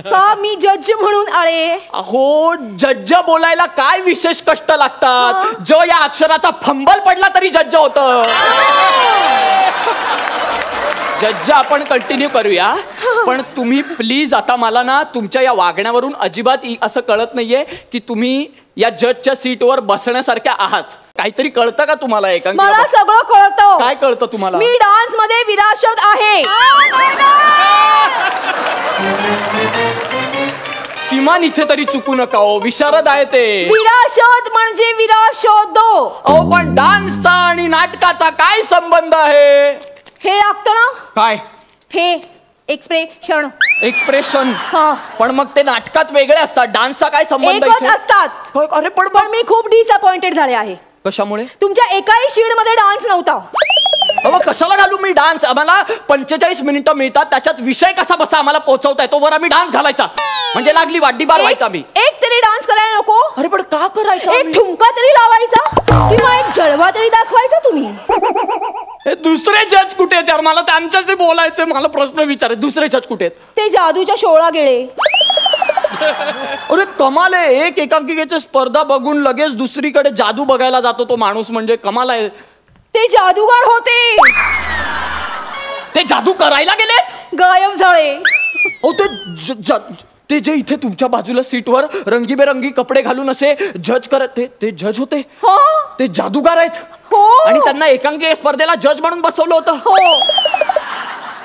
का मी जज म्हणून आले? अहो, जज बोलायला काय विशेष कष्ट लागतात. जो या अक्षराचा फंबल पडला तरी जज होत. जज आपण कंटिन्यू करूया, पण तुम्ही प्लीज आता मला ना तुमच्या या वागण्यावरून अजिबात असं कळत नाहीये की तुम्ही या जजच्या सीटवर बसण्यासारख्या आहात. काहीतरी कळतं का तुम्हाला? मला सगळं कळतं. काय कळतं तुम्हाला? मी डान्स मध्ये विरासत आहे. किमान इथे तरी चुकू नका हो, विशारद आहे ते. विरासत म्हणजे विरासतो. अहो पण डान्सचा आणि नाटकाचा काय संबंध आहे? हे लागतं ना. काय? हे एक्सप्रेशन. पण मग ते नाटकात वेगळे असतात, डान्सचा काय संबंध? एकच असतात. अरे पण मी खूप डिसअपॉइंटेड झाले आहे. कशामुळे? तुमच्या एकाही शीड मध्ये डान्स नव्हता. अहो कशाला घालू मी डान्स? आम्हाला 45 मिनिटं मिळतात, त्याच्यात विषय कसा बसा आम्हाला पोहोचवताय, तोवर आम्ही डान्स घालायचा. म्हणजे लागली वाड्डी बार व्हायचा. मी एक तरी डान्स करायला नको? अरे पण का करायचा? एक ठुमका तरी लावायचा किंवा एक जलवा तरी दाखवायचा तुम्ही. दुसरे जज कुठे आहेत यार? मला त्यांच्याशी बोलायचं. मला प्रश्न विचार, दुसरे जज कुठे आहेत? ते जादूच्या शोळा गेले. अरे कमाल आहे, एक एकांकिकेची स्पर्धा बघून लगेच दुसरीकडे जादू बघायला जातो तो माणूस. म्हणजे कमाल आहे. ते जादूगार होते. ते जादू करायला गेलेत? गायब झाले. हो ते जे इथे तुमच्या बाजूला सीटवर रंगीबेरंगी कपडे घालून असे जज करत, ते जज होते. ते जादूगार आहेत. आणि त्यांना एकांकिका स्पर्धेला जज म्हणून बसवलं होतं.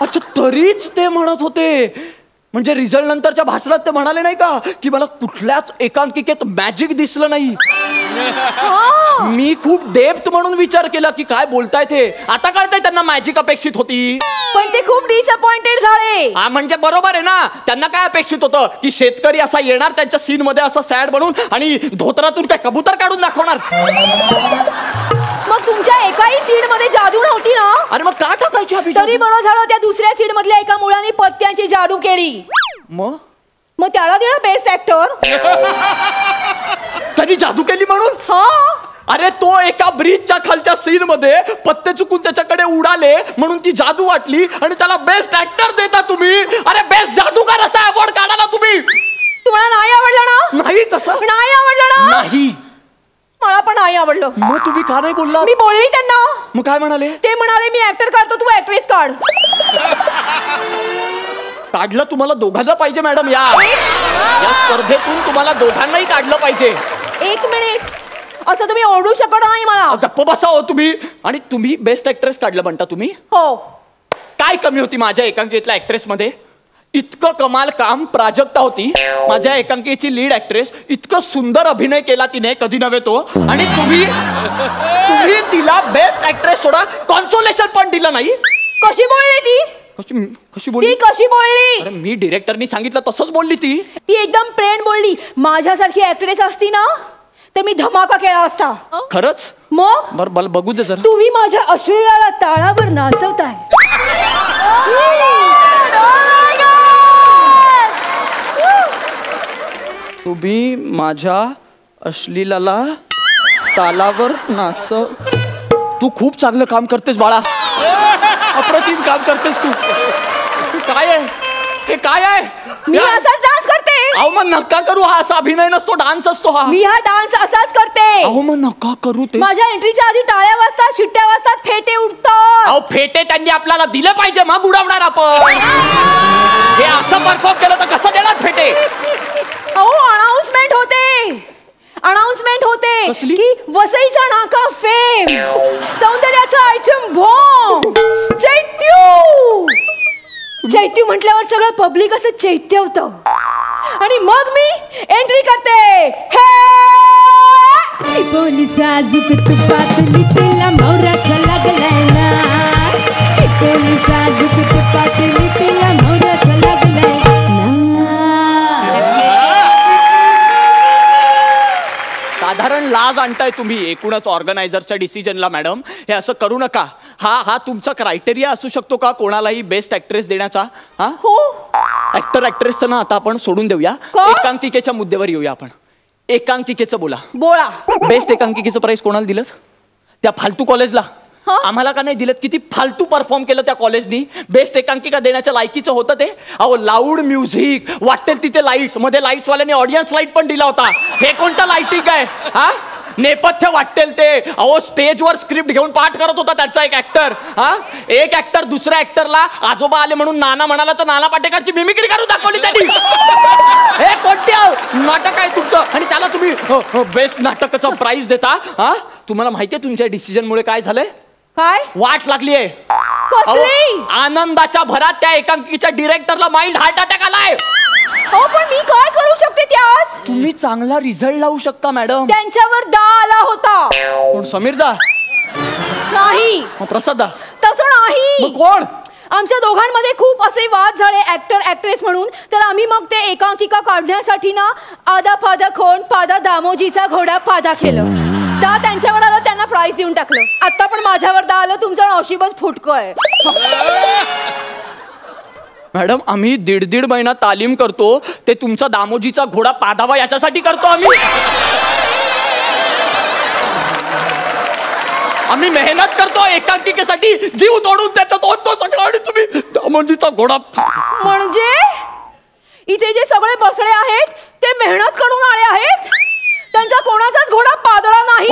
अच्छा, तरीच ते म्हणत होते. म्हणजे रिझल्ट नंतरच्या भाषणात ते म्हणाले नाही का की मला कुठल्याच एकांकिकेत मॅजिक दिसलं नाही. मी खूप डेप्थ म्हणून विचार केला की काय बोलताय ते. आता कळतंय त्यांना मॅजिक अपेक्षित होती. पण ते खूप डिसअपॉइंटेड झाले. म्हणजे बरोबर आहे ना. त्यांना काय अपेक्षित होतं की शेतकरी असा येणार त्यांच्या सीन मध्ये असं सॅड बनून आणि धोतरातून काय कबूतर काढून दाखवणार. मग तुमच्या एकाही सीड मध्ये जादू नव्हती ना? अरे मग का टाकायची? तरी बरं झालं त्या दुसऱ्या सीड मधल्या एका मुलाने पत्त्यांची जादू केली. मग त्याला दिला बेस्ट ऍक्टर. त्यांनी जादू केली म्हणून? अरे तो एका ब्रिजच्या खालच्या सीन मध्ये पत्ते चुकून त्याच्याकडे उडाले म्हणून ती जादू वाटली आणि त्याला बेस्ट ऍक्टर देता तुम्ही. अरे बेस्ट जादूगार असा अवॉर्ड काढाला तुम्ही. तुम्हाला नाही आवडलं ना? नाही. कसं नाही आवडलं ना? नाही, मला पण नाही आवडलं. मग तुम्ही का नाही बोलला? मी बोलली त्यांना. मग काय म्हणाले? ते म्हणाले मी ऍक्टर काढतो, तू ऍक्ट्रेस काढ. काढलं तुम्हाला दोघांना पाहिजे मॅडम. या स्पर्धेतून तुम्हाला दोघांनाही काढलं पाहिजे. 1 मिनिट, असं तुम्ही ओरडू शकत नाही मला. गप्प बसा हो तुम्ही. आणि तुम्ही बेस्ट ऍक्ट्रेस काढलं म्हणता तुम्ही? हो. काय कमी होती माझ्या एकांकिकेतल्या ऍक्ट्रेस मध्ये? इतकं कमाल काम प्राजक्ता होती, माझ्या एकांकिकेची लीड ऍक्ट्रेस. इतकं सुंदर अभिनय केला तिने, कधी नव्हे तो. आणि तुम्ही तिला बेस्ट ऍक्ट्रेस सोडा कॉन्सोलेशन पण दिलं नाही. कशी बोलली ती? कशी बोलली? ती कशी बोलली? अरे मी डिरेक्टरनी सांगितलं तसंच बोलली ती. ती एकदम प्लेन बोलली. माझ्यासारखी ऍक्ट्रेस असती ना तर मी धमाका केला असता. खरंच? मग बरं बघू दे जरा. तुम्ही माझ्या अश्लीलाला ताळावर नाचवताय. तुम्ही माझ्या अश्लीलाला तालावर नाचव. तू खूप चांगलं काम करतेस बाळा, अप्रतिम काम करतेस तू. काय आहे हे? काय आहे? मी असाच डान्स करते. अहो मग नका करू, हा असा अभिनय नसतो, डान्स असतो हा. मी हा डान्स असाच करते. अहो मग नका करू ते. माझ्या एंट्रीच्या आधी टाळ्या वाजतात, शिट्ट्या वाजतात, फेटे उठतात. अहो फेटे त्यांनी आपल्याला दिले पाहिजे, मग उडवणार आपण. हे असं परफॉर्म केलं तर कसं देणार फेटे? अहो अनाउन्समेंट होते की वसईचा नाका फेम, सौंदर्याचा आयटम बॉम्ब, चैत्य म्हटल्यावर सगळं पब्लिक असं चैत्यवतं. आणि मग मी एंट्री करते. हे पोलिसा झुक तुपातली तिला मोराचा लागलाय ना. पोलिसा झुक तुपातली तिला मोराचा लागलाय ना. साधारण लाज आणताय तुम्ही एकूणच ऑर्गनायझरच्या डिसिजनला. मॅडम हे असं करू नका. हा तुमचा क्रायटेरिया असू शकतो का कोणालाही बेस्ट ऍक्ट्रेस देण्याचा? हा हो. ऍक्टर ऍक्ट्रेसचं ना आता आपण सोडून देऊया, एकांकिकेच्या मुद्द्यावर येऊया आपण. एकांकिकेचं बोला. बेस्ट एकांकिकेचं प्राइस कोणाला दिलं? त्या फालतू कॉलेजला. आम्हाला का नाही दिलं? किती फालतू परफॉर्म केलं त्या कॉलेजनी. बेस्ट एकांकिका देण्याच्या लायकीचं होतं ते. अहो लाऊड म्युझिक, वाटेल तिथे लाईट्स, मध्ये लाईट्स वाल्याने ऑडियन्स लाईट पण दिला होता. हे कोणतं लाईटिंग आहे? हा नेपथ्य वाटेल ते. अहो स्टेजवर स्क्रिप्ट घेऊन पाठ करत होता त्याचा एक ऍक्टर. एक ऍक्टर दुसऱ्या ऍक्टरला आजोबा आले म्हणून नाना म्हणाला तर नाना पाटेकरची मिमिक्री करून दाखवली त्यांनी. हे कोणते नाटक आहे तुमचं? आणि त्याला तुम्ही बेस्ट नाटकाचा प्राइज देता? तुम्हाला माहितीये तुमच्या डिसिजनमुळे काय झालंय? काय वाट लागलीये? आनंदाच्या भरात त्या एकांकिकेच्या डिरेक्टरला माइल्ड हार्ट अटॅक आलाय. हो पण मी काय करू शकते त्यात? तुम्ही चांगला रिझल्ट लावू शकता मॅडम. त्यांच्यावर दा आला होता. कोण? समीर दा? नाही. प्रसाद दा? तसं नाही. कोण? आमच्या दोघांमध्ये खूप असे वाद झाले ऍक्टर ऍक्ट्रेस म्हणून. तर आम्ही मग ते एकांकिका काढण्यासाठी ना आदा फादा खोंड पादा दामोजीचा घोडा पादा केलं. दा त्यांच्यावर आलं, त्यांना प्राइज देऊन टाकलं. आता पण माझ्यावर दा आलं. तुमचं नशीबच फुटकं आहे. मॅडम आम्ही दीड महिना तालीम करतो, ते तुमचा दामोजीचा घोडा पादावा याच्यासाठी करतो आम्ही. आम्ही मेहनत करतो एकांकिकेसाठी, जीव तोडून त्याचा तो सगळं, आणि तुम्ही दामोजीचा घोडा. म्हणजे इथे जे सगळे बसले आहेत ते मेहनत करून आले आहेत, त्यांचा कोणाचाच घोडा पादळा नाही.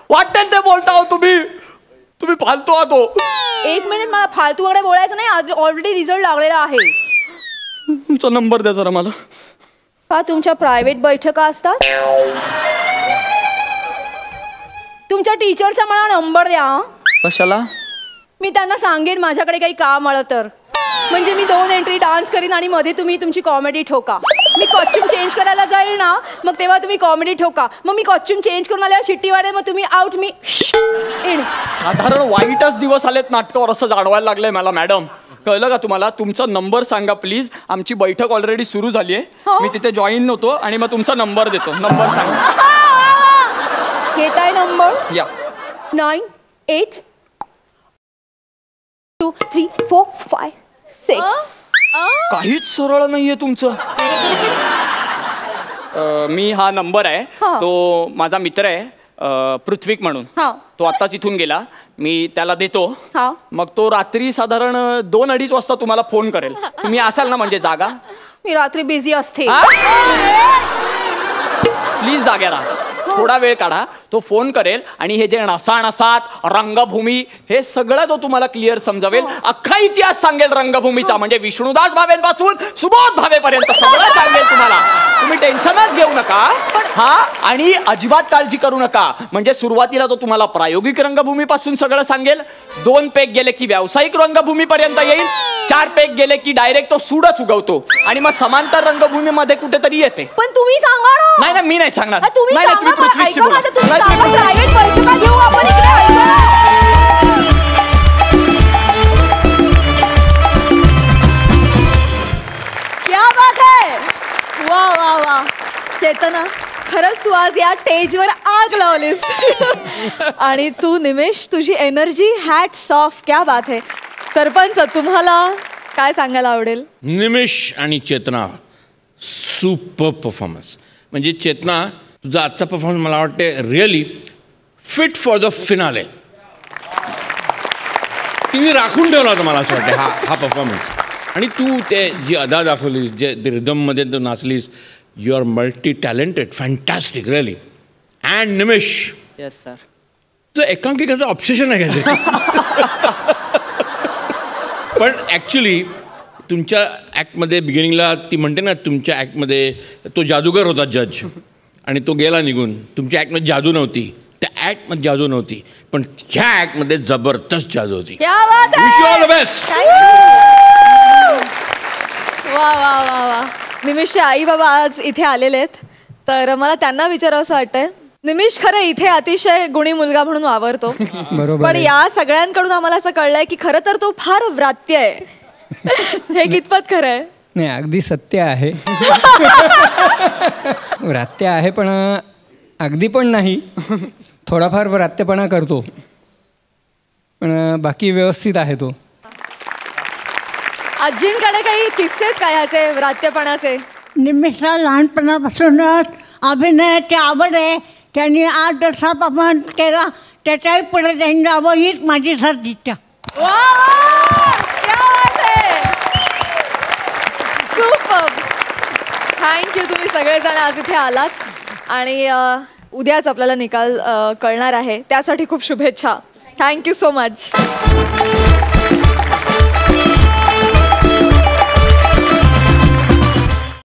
वाटेल ते बोलता हो तुम्ही फालतू आहात. एक मिनिट, मला फालतू वगैरे बोलायचं नाही. ऑलरेडी रिझल्ट लागलेला आहे. तुमचा नंबर द्या जरा मला. का तुमच्या प्रायव्हेट बैठका असतात? तुमच्या टीचरचा मला नंबर द्या. कशाला? मी त्यांना सांगेन माझ्याकडे काही काम आलं तर. म्हणजे मी 2 एंट्री डान्स करीन आणि मध्ये तुम्ही तुमची कॉमेडी ठोका. मी कॉस्ट्युम चेंज करायला जाईल ना, मग तेव्हा तुम्ही कॉमेडी ठोका. मग मी कॉस्ट्युम चेंज करून आल्यावर शिट्टी वाढेल, मग तुम्ही आउट, मी इन. साधारण वाईटच दिवस आलेत नाटकावर असं जाणवायला लागलंय मला. मॅडम कळलं का तुम्हाला? तुमचा नंबर सांगा प्लीज. आमची बैठक ऑलरेडी सुरू झाली आहे. मी तिथे जॉईन होतो आणि मग तुमचा नंबर देतो. नंबर सांगा. घेताय नंबर? या. 9 8 2 3 4 5 6. काहीच सरळ नाहीये तुमचं. मी हा नंबर आहे तो माझा मित्र आहे पृथ्वीक म्हणून. तो आत्ताच इथून गेला. मी त्याला देतो. मग तो रात्री साधारण 2-2:30 वाजता तुम्हाला फोन करेल. तुम्ही असाल ना म्हणजे जागा? मी रात्री बिझी असते. प्लीज जाग्या राहा. थोडा वेळ काढा, तो फोन करेल आणि हे जे नसानसात रंगभूमी हे सगळं तो तुम्हाला क्लिअर समजावेल. अख्खा इतिहास सांगेल रंगभूमीचा, म्हणजे विष्णुदास भावेंपासून सुबोध भावेपर्यंत सगळं सांगेल तुम्हाला. तुम्ही टेन्शनच घेऊ नका. हा, आणि अजिबात काळजी करू नका. म्हणजे सुरुवातीला तो तुम्हाला प्रायोगिक रंगभूमीपासून सगळं सांगेल. 2 पेग गेले की व्यावसायिक रंगभूमीपर्यंत येईल. 4 पेग गेले की डायरेक्ट तो सूडच उगवतो आणि मग समांतर रंगभूमीमध्ये कुठेतरी येते. पण तुम्ही सांगा ना. नाही ना, मी नाही सांगणार. तुम्ही नाही, सांगा, पृथ्वीशी ऐका बोला. माझं, तुम्ही सांगा, private परीक्षा घेऊ आपण इकडे, ऐका ना. क्या बात आहे. वा वा वा चेतना, खरंच तू आज या स्टेजवर आग लावलीस. आणि तू निमेश, तुझी एनर्जी हॅट्स ऑफ. क्या बात आहे. सरपंच, तुम्हाला काय सांगायला आवडेल? निमेश आणि चेतना सुपर परफॉर्मन्स. म्हणजे चेतना, तुझा आजचा परफॉर्मन्स मला वाटते really fit for the finale. तिने राखून ठेवला होता मला असं वाटतं हा परफॉर्मन्स. आणि तू ते जी अदा दाखवलीस, जे रिदममध्ये तू नाचलीस, you are multi talented, fantastic really. And Nimesh, yes sir, तुझं एकांकिकाचं ऑब्सेशन आहे का ते? पण ॲक्च्युली तुमच्या ॲक्टमध्ये बिगिनिंगला ती म्हणते ना, तुमच्या ॲक्टमध्ये तो जादूगर होता जज आणि तो गेला निघून. तुमच्या ॲक्टमध्ये जादू नव्हती, त्या ॲक्टमध्ये जादू नव्हती, पण ह्या ॲक्टमध्ये जबरदस्त जादू होती. Wish you all the best. वा वा वा वा. निमिषचे आई बाबा आज इथे आलेले आहेत, तर मला त्यांना विचारावं असं वाटतंय. निमिष खरं इथे अतिशय गुणी मुलगा म्हणून वावरतो, पण या सगळ्यांकडून आम्हाला असं कळलंय की खरं तर तो फार व्रात्य आहे. हे कितपत खरं आहे? नाही, अगदी सत्य आहे. व्रात्य आहे, पण अगदी पण नाही. थोडाफार व्रात्यपणा करतो, पण बाकी व्यवस्थित आहे तो. आजींकडे काही किस्से आहेत का ह्याचे व्रात्यपणाचे? निमिषला लहानपणापासूनच अभिनयाची आवड आहे. त्यांनी 8 वर्षा परफॉर्मन्स केला, त्याच्याही पुढे त्यांनी जावं हीच माझी सदिच्छा. सुपर. थँक्यू, तुम्ही सगळेजण आज इथे आलात. आणि उद्याच आपल्याला निकाल कळणार आहे, त्यासाठी खूप शुभेच्छा. Thank you so much.